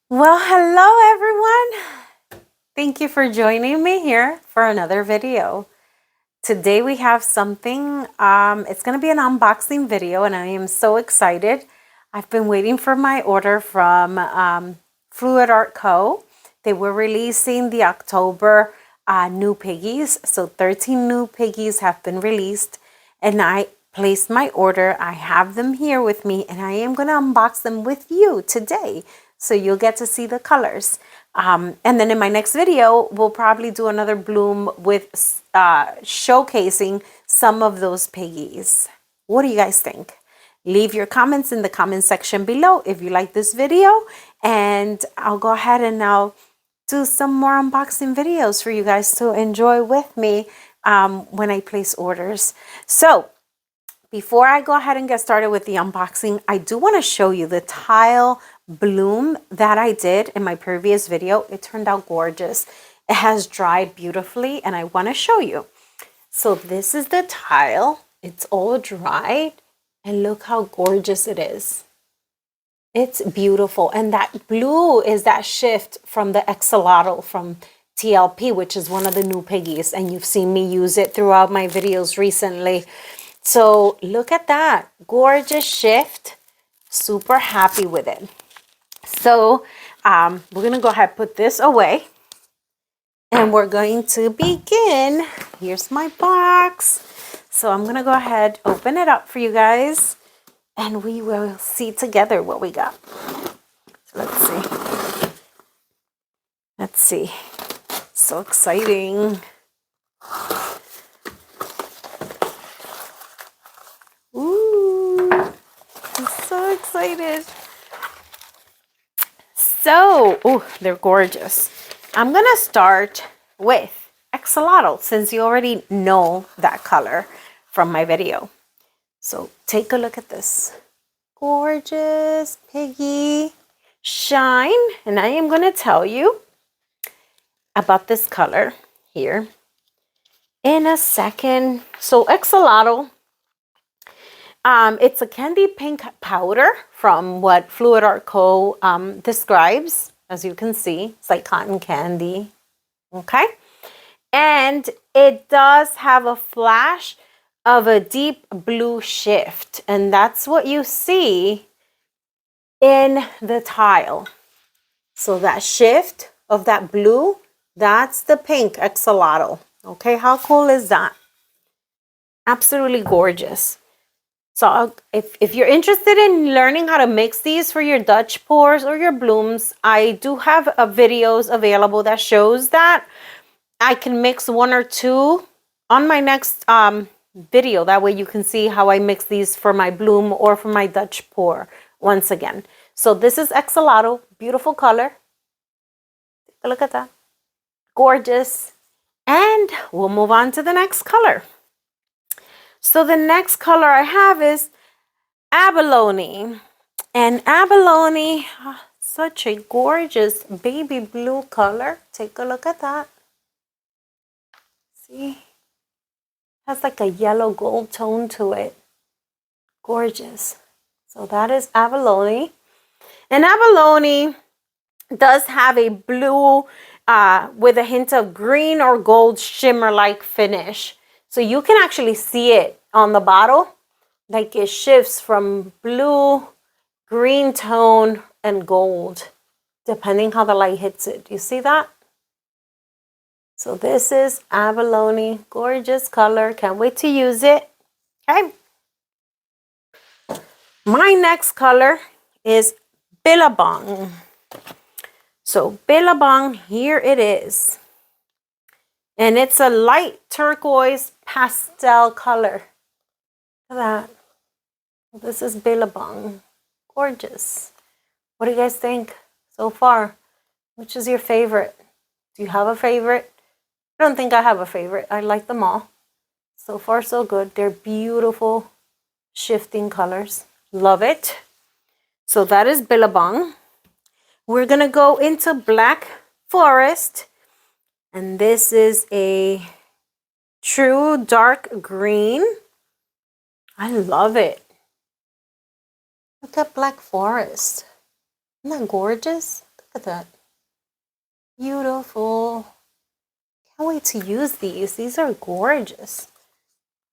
Well, hello everyone. Thank you for joining me here for another video. Today we have something, it's going to be an unboxing video and I am so excited. I've been waiting for my order from Fluid Art Co. They were releasing the October new piggies. So 13 new piggies have been released and I placed my order. I have them here with me and I am going to unbox them with you today. So you'll get to see the colors. And then in my next video, we'll probably do another bloom with showcasing some of those piggies. What do you guys think? Leave your comments in the comment section below if you like this video. And I'll go ahead and now do some more unboxing videos for you guys to enjoy with me when I place orders. So before I go ahead and get started with the unboxing, I do want to show you the tile bloom that I did in my previous video. It turned out gorgeous. It has dried beautifully and I want to show you. So this is the tile. It's all dried and look how gorgeous it is. It's beautiful. And that blue is that shift from the Axolotl from T.L.P, which is one of the new piggies. And you've seen me use it throughout my videos recently. So look at that. Gorgeous shift. Super happy with it. So we're going to go ahead and put this away. And we're going to begin. Here's my box. So I'm going to go ahead, open it up for you guys. And we will see together what we got. So let's see. Let's see. So exciting. Ooh, I'm so excited. So, they're gorgeous. I'm going to start with Axolotl since you already know that color from my video. So take a look at this. Gorgeous piggy shine. And I am going to tell you about this color here in a second. So Axolotl, it's a candy pink powder from what Fluid Art Co. Describes. As you can see, it's like cotton candy. Okay. And it does have a flash of a deep blue shift. And that's what you see in the tile. So that shift of that blue, that's the pink Axolotl. Okay, how cool is that? Absolutely gorgeous. So if you're interested in learning how to mix these for your Dutch pours or your blooms, I do have videos available that shows that. I can mix one or two on my next video. That way you can see how I mix these for my bloom or for my Dutch pour once again. So this is Axolotl, beautiful color. Take a look at that. Gorgeous. And we'll move on to the next color. So the next color I have is Abalone. And Abalone, such a gorgeous baby blue color. Take a look at that. See? Has like a yellow gold tone to it. Gorgeous. So that is Abalone. And Abalone does have a blue with a hint of green or gold shimmer-like finish. So you can actually see it on the bottle. Like it shifts from blue, green tone, and gold, depending how the light hits it. Do you see that? So this is Abalone, gorgeous color. Can't wait to use it. Okay. My next color is Billabong. So Billabong, here it is. And it's a light turquoise pastel color. Look at that. This is Billabong. Gorgeous. What do you guys think so far? Which is your favorite? Do you have a favorite? I don't think I have a favorite. I like them all. So far, so good. They're beautiful, shifting colors. Love it. So that is Billabong. We're going to go into Black Forest. And this is a true dark green. I love it. Look at Black Forest. Isn't that gorgeous? Look Look at that. Beautiful. Can't wait to use these. These are gorgeous.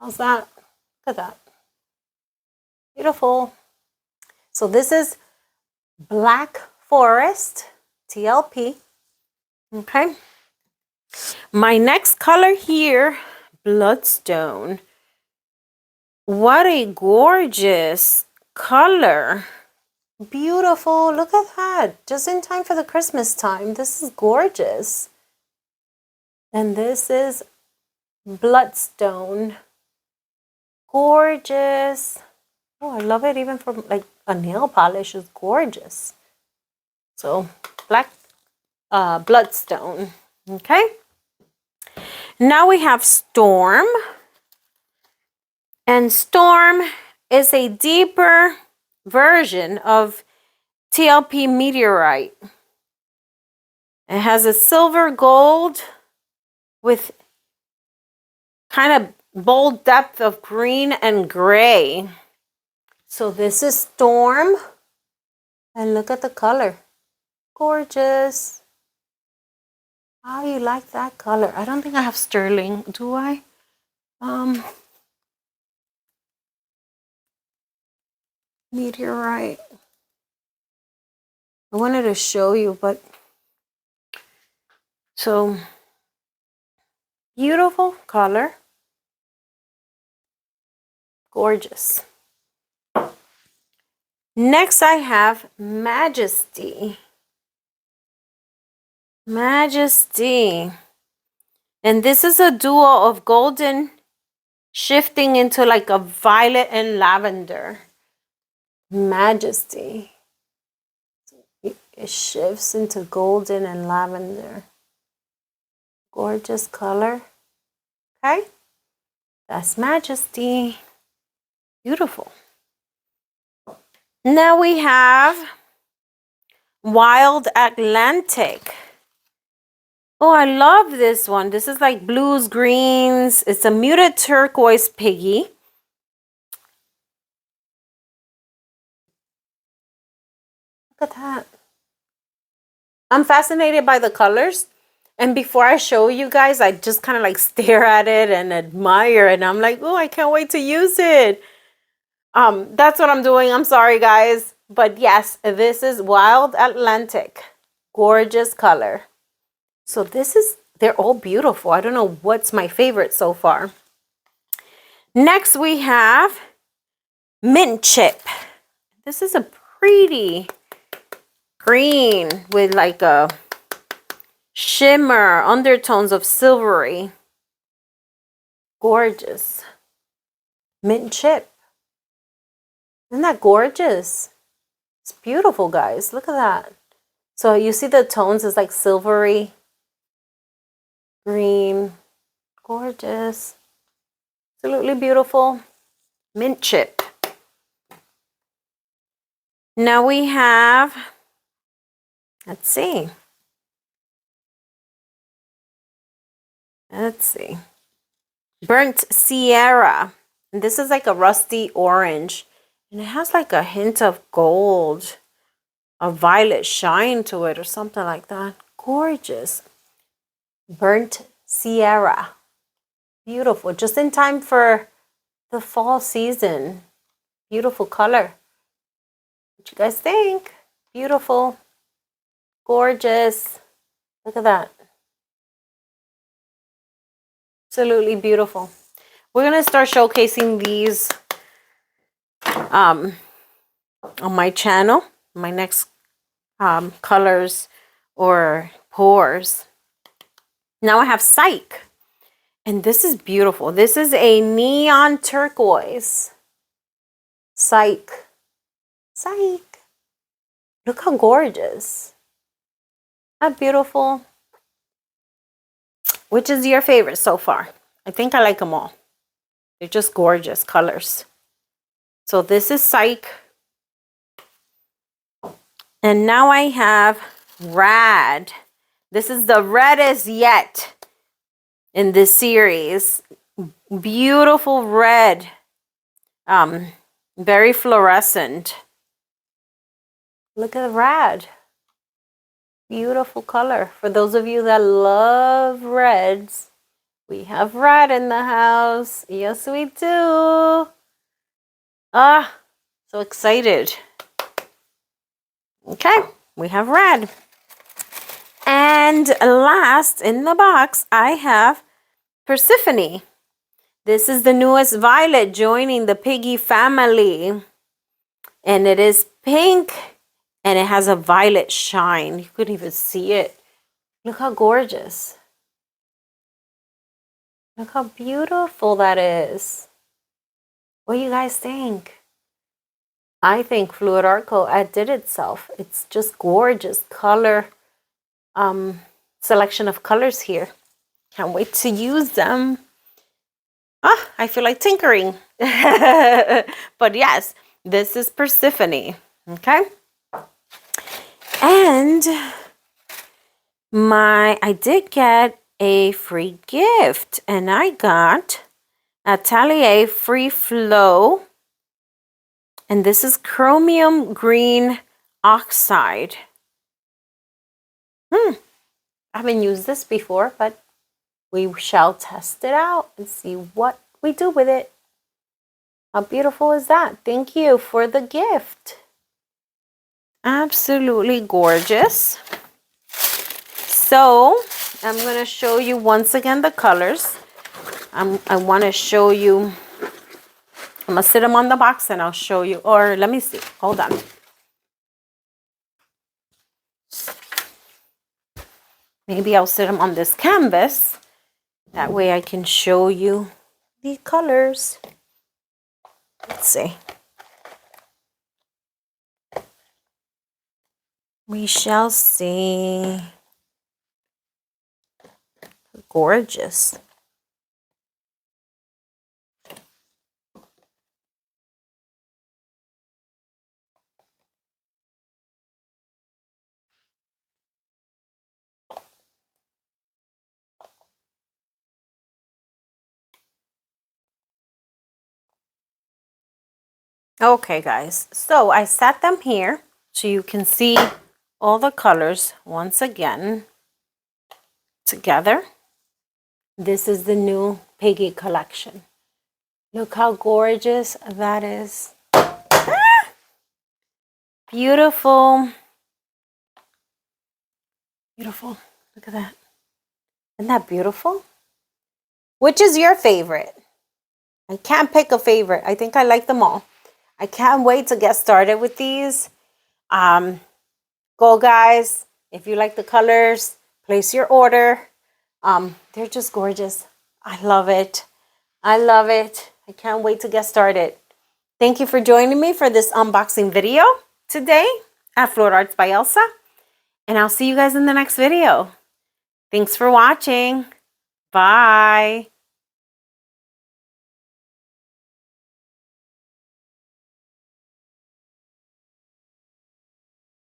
How's that? Look at that. Beautiful. So this is Black Forest, T.L.P. Okay. My next color here, Bloodstone. What a gorgeous color. Beautiful. Look at that. Just in time for the Christmas time. This is gorgeous. And this is Bloodstone. Gorgeous. Oh, I love it even from like a nail polish is gorgeous. So black Bloodstone. Okay. Now we have Storm. And Storm is a deeper version of T.L.P. Meteorite. It has a silver gold with kind of bold depth of green and gray. So this is Storm. And look at the color. Gorgeous. How you like that color? I don't think I have sterling, do I? Meteorite. I wanted to show you, but so beautiful color. Gorgeous. Next I have Majesty. Majesty. And this is a duo of golden shifting into like a violet and lavender. Majesty. It shifts into golden and lavender. Gorgeous color. Okay. That's Majesty. Beautiful. Now we have Wild Atlantic. Oh, I love this one. This is like blues, greens. It's a muted turquoise piggy. Look at that. I'm fascinated by the colors. And before I show you guys, I just kind of like stare at it and admire. And I'm like, oh, I can't wait to use it. That's what I'm doing. I'm sorry, guys. But yes, this is Wild Atlantic. Gorgeous color. So they're all beautiful. I don't know what's my favorite so far. Next we have Mint Chip. This is a pretty green with like a shimmer, undertones of silvery. Gorgeous. Mint Chip. Isn't that gorgeous? It's beautiful, guys. Look at that. So you see the tones is like silvery, green. Gorgeous. Absolutely beautiful. Mint Chip. Now we have, let's see. Burnt Sierra. And this is like a rusty orange. And it has like a hint of gold, a violet shine to it or something like that. Gorgeous. Burnt Sierra. Beautiful. Just in time for the fall season. Beautiful color. What you guys think? Beautiful. Gorgeous. Look at that. Absolutely beautiful. We're going to start showcasing these on my channel. My next colors or pours. Now I have Psych. And this is beautiful. This is a neon turquoise. Psych. Psych. Look how gorgeous. How beautiful. Which is your favorite so far? I think I like them all. They're just gorgeous colors. So this is Psych. And now I have Rad. This is the reddest yet in this series. Beautiful red. Very fluorescent. Look at Rad. Beautiful color. For those of you that love reds, we have red in the house. Yes, we do. Ah, so excited. Okay, we have red. And last in the box, I have Persephone. This is the newest violet joining the Piggy family. And it is pink and it has a violet shine. You couldn't even see it. Look how gorgeous. Look how beautiful that is. What do you guys think? I think Fluid Art Co. outdid itself. It's just gorgeous color selection of colors here. Can't wait to use them. Ah, I feel like tinkering. But yes, this is Persephone. Okay. And I did get a free gift, and I got Atelier Free Flow, and this is chromium green oxide. I haven't used this before, but we shall test it out and see what we do with it. How beautiful is that? Thank you for the gift. Absolutely gorgeous. So I'm going to show you once again the colors. I want to show you. I'm going to sit them on the box and I'll show you. Or let me see. Hold on. Maybe I'll sit them on this canvas. That way I can show you the colors. Let's see. We shall see. Gorgeous. Okay, guys. So I set them here so you can see all the colors once again together. This is the new Piggy collection. Look how gorgeous that is. Ah! Beautiful. Beautiful. Look at that. Isn't that beautiful? Which is your favorite? I can't pick a favorite. I think I like them all. I can't wait to get started with these. Go, guys. If you like the colors, place your order. They're just gorgeous. I love it. I love it. I can't wait to get started. Thank you for joining me for this unboxing video today at Fluid Arts by Elsa. And I'll see you guys in the next video. Thanks for watching. Bye.